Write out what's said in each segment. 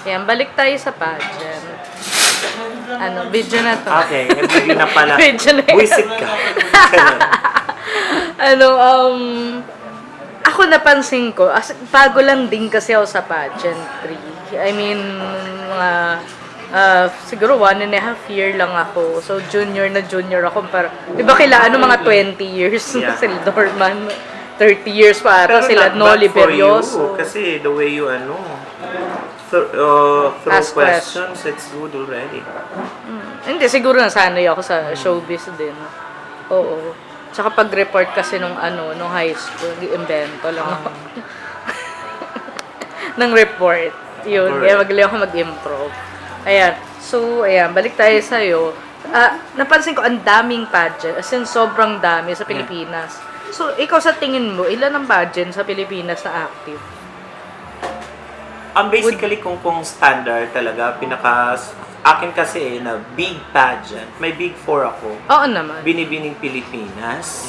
Yan, balik tayo sa pageant. Ano, video na to. Okay, hindi na pala. Video na yun. Buisit ka. Ganun. Ano, ako napansin ko, bago lang din kasi ako sa pageantry. I mean, mga, siguro 1.5 year lang ako. So, junior ako. Di ba kailangan mga 20 years? Yeah. Sila Dorman, 30 years pa ata. Sila not Noli bad for you, Berioso. kasi the way you, throw Ask questions, it's good already. Hindi, siguro nasanay ako sa showbiz din. Oo. Tsaka pag-report kasi nung high school, invento lang ako. Ng report. Yun, kaya magaling ako mag-improv. Ayan. So, ayan, balik tayo sa'yo. Napansin ko, ang daming pageant. As in, sobrang dami sa Pilipinas. So, ikaw sa tingin mo, ilan ang pageant sa Pilipinas na active? Basically, kung standard talaga, akin kasi na big pageant, may big 4 ako. Oo naman. Binibining Pilipinas,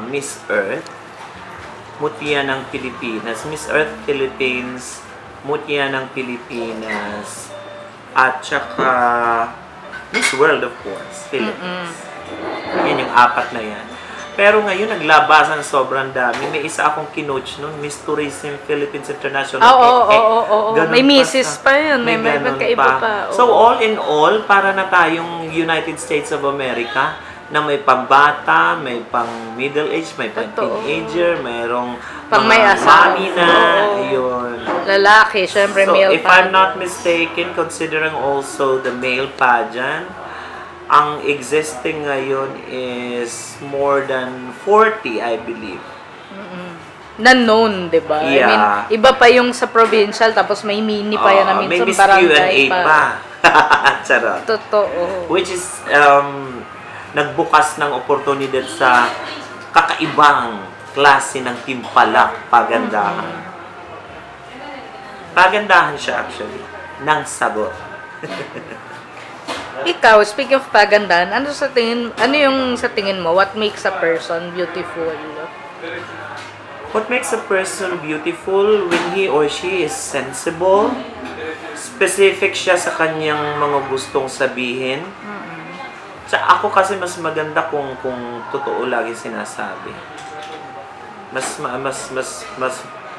Miss Earth, Mutya ng Pilipinas, Miss Earth Philippines, Mutya ng Pilipinas, at saka Miss World, of course, Philippines. Yan yung 4 na yan. Pero ngayon, naglabasan sobrang dami. May isa akong kinoach nun, Miss Tourism Philippines International. Oo. Ganun May pa misis pa yun. May ganun magkaiba pa. Oo. So, all in all, para na tayong United States of America, na may pambata, may pang middle age, may pang Totoo. teenager, mayroong Pang mga may asawa. mami na, Oo. yun. Lalaki, syempre So, male if I'm not mistaken, considering also the male pageant, ang existing ngayon is more than 40, I believe. Na-known, di ba? I mean, Yeah. iba pa yung sa provincial, tapos may mini pa yan na May minsan Miss barangay Q&A pa. Charot. Totoo. Which is, nagbukas ng oportunidad sa kakaibang klase ng timpalak, pagandahan. Pagandahan siya actually, ng sagot. Ikaw, speaking of pagandahan, ano yung sa tingin mo, what makes a person beautiful? What makes a person beautiful when he or she is sensible, specific siya sa kanyang mga gustong sabihin. Sa ako kasi mas maganda kung totoo lagi sinasabi. Mas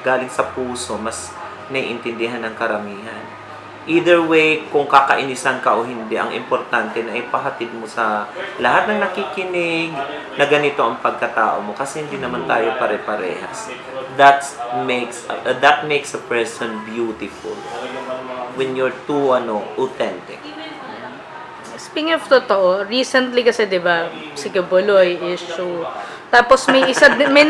galing sa puso, mas naiintindihan ng karamihan. Either way, kung kakainisan ka o hindi, ang importante na ipahatid mo sa lahat ng nakikinig na ganito ang pagkatao mo kasi hindi naman tayo pare-parehas. That makes a person beautiful when you're too authentic. Speaking of totoo, recently kasi 'di ba, si Gabuloy issue. Tapos may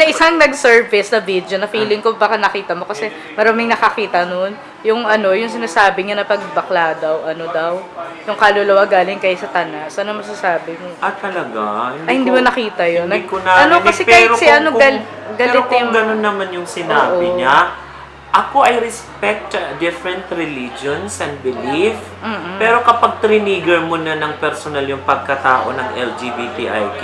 isang nag-surface na video na feeling ko baka nakita mo kasi maraming nakakita noon. Yung yung sinasabi niya na pagbakla daw, yung kaluluwa galing kay Satanas. Ano masasabi mo? Talaga? Hindi mo nakita yun? Hindi ko na. Kasi kahit si galit pero kung yung... ganun naman yung sinabi Oo. niya, ako I respect different religions and belief. Pero kapag trigger mo na ng personal yung pagkatao ng LGBTIQ,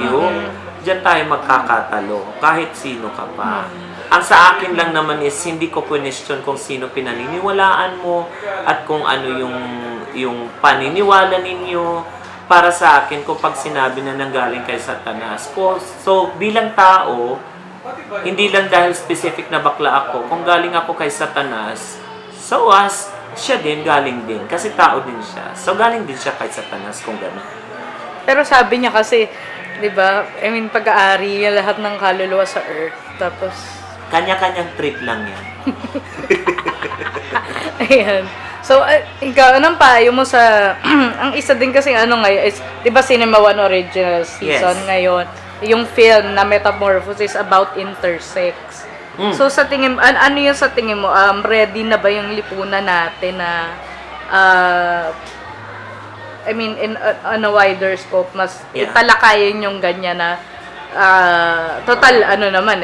diyan tayo magkakatalo. Kahit sino ka pa. Ang sa akin lang naman is, hindi ko question kung sino pinaniniwalaan mo at kung ano yung paniniwala ninyo. Para sa akin, kung pag sinabi na nanggaling kay Satanas. So, bilang tao, hindi lang dahil specific na bakla ako, kung galing ako kay Satanas, so siya din galing din. Kasi tao din siya. So, galing din siya kay Satanas kung gano'n. Pero sabi niya kasi, di ba, I mean, pag-aari niya lahat ng kaluluwa sa earth. Tapos, kanya-kanyang trip lang yan. ayan. So, ikaw, anong payo mo sa, ang isa din kasi ngayon is, di ba Cinema One original season Yes. ngayon, yung film na Metamorphosis about intersex. So, sa tingin, ano yung sa tingin mo, ready na ba yung lipunan natin na, I mean, on a wider scope, mas italakayin yung ganyan na, total,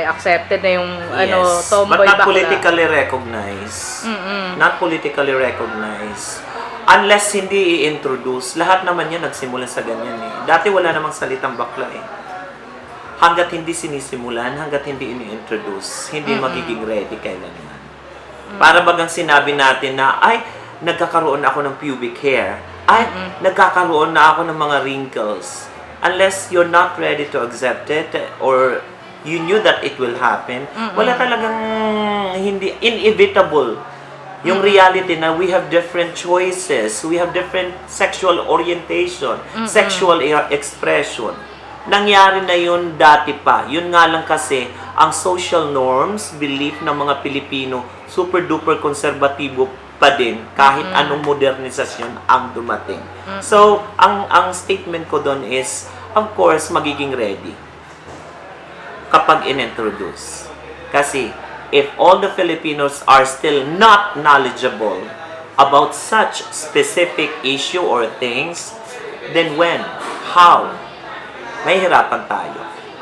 accepted na yung, tomboy but not bakla. politically recognized. Not politically recognized. Unless hindi i-introduce, lahat naman yan nagsimula sa ganyan eh. Dati wala namang salitang bakla eh. Hanggat hindi sinisimulan, hanggat hindi ini-introduce, hindi magiging ready kailanman. Para bagang sinabi natin na, ay, nagkakaroon ako ng pubic hair. Ay, nagkakaroon na ako ng mga wrinkles. Unless you're not ready to accept it or you knew that it will happen, wala talagang hindi, inevitable. Yung reality na we have different choices, we have different sexual orientation, sexual expression. Nangyari na yun dati pa. Yun nga lang kasi, ang social norms, belief ng mga Pilipino, super duper konserbatibo pa din kahit anong modernisasyon ang dumating. So, ang statement ko doon is, of course, magiging ready kapag in-introduce. Kasi, if all the Filipinos are still not knowledgeable about such specific issue or things, then when? How? Mahihirapan tayo.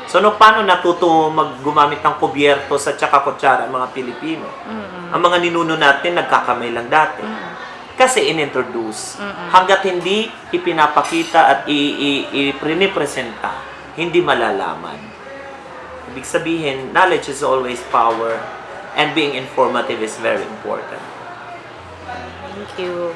So, paano natuto gumamit ng kubyerto sa tsaka kutsara ang mga Pilipino? Ang mga ninuno natin, nagkakamay lang dati. Kasi in-introduce. Hanggat hindi ipinapakita at i-presenta, hindi malalaman. Ibig sabihin, knowledge is always power and being informative is very important. Thank you.